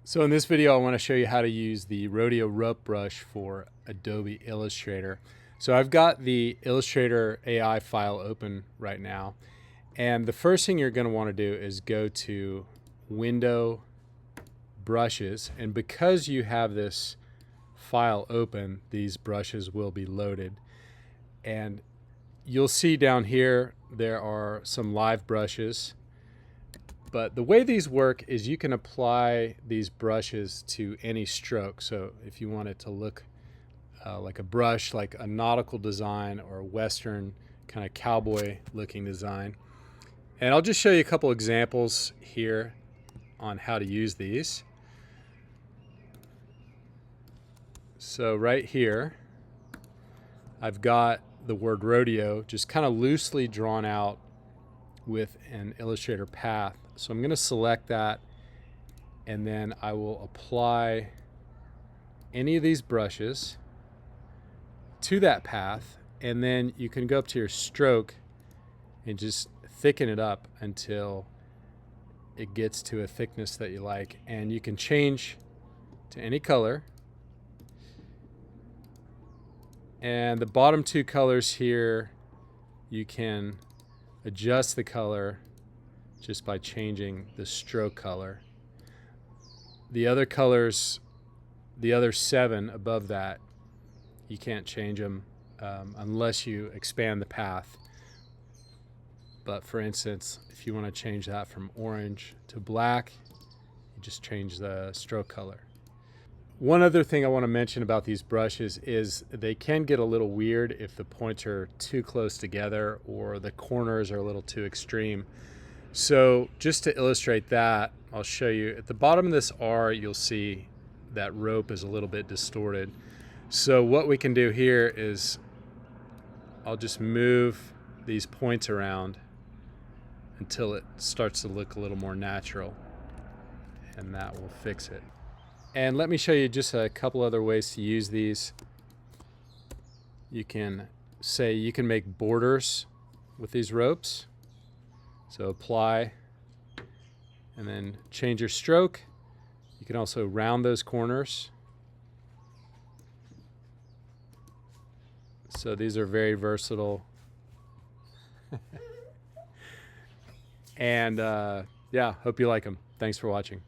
So in this video, I want to show you how to use the Rodeo rope brush for Adobe Illustrator. So I've got the Illustrator AI file open right now. And the first thing you're going to want to do is go to Window, Brushes. And because you have this file open, these brushes will be loaded. And you'll see down here, there are some live brushes. But the way these work is you can apply these brushes to any stroke. So if you want it to look like a brush, like a nautical design or a Western kind of cowboy looking design. And I'll just show you a couple examples here on how to use these. So right here, I've got the word rodeo just kind of loosely drawn out with an Illustrator path. So I'm going to select that, and then I will apply any of these brushes to that path, and then you can go up to your stroke and just thicken it up until it gets to a thickness that you like, and you can change to any color. And the bottom two colors here, you can adjust the color just by changing the stroke color. The other colors, the other 7 above that, you can't change them unless you expand the path. But for instance, if you want to change that from orange to black, you just change the stroke color. One other thing I want to mention about these brushes is they can get a little weird if the points are too close together or the corners are a little too extreme. So just to illustrate that, I'll show you at the bottom of this R, you'll see that rope is a little bit distorted. So what we can do here is I'll just move these points around until it starts to look a little more natural, and that will fix it. And let me show you just a couple other ways to use these. You can make borders with these ropes. So apply and then change your stroke. You can also round those corners. So these are very versatile. And yeah, hope you like them. Thanks for watching.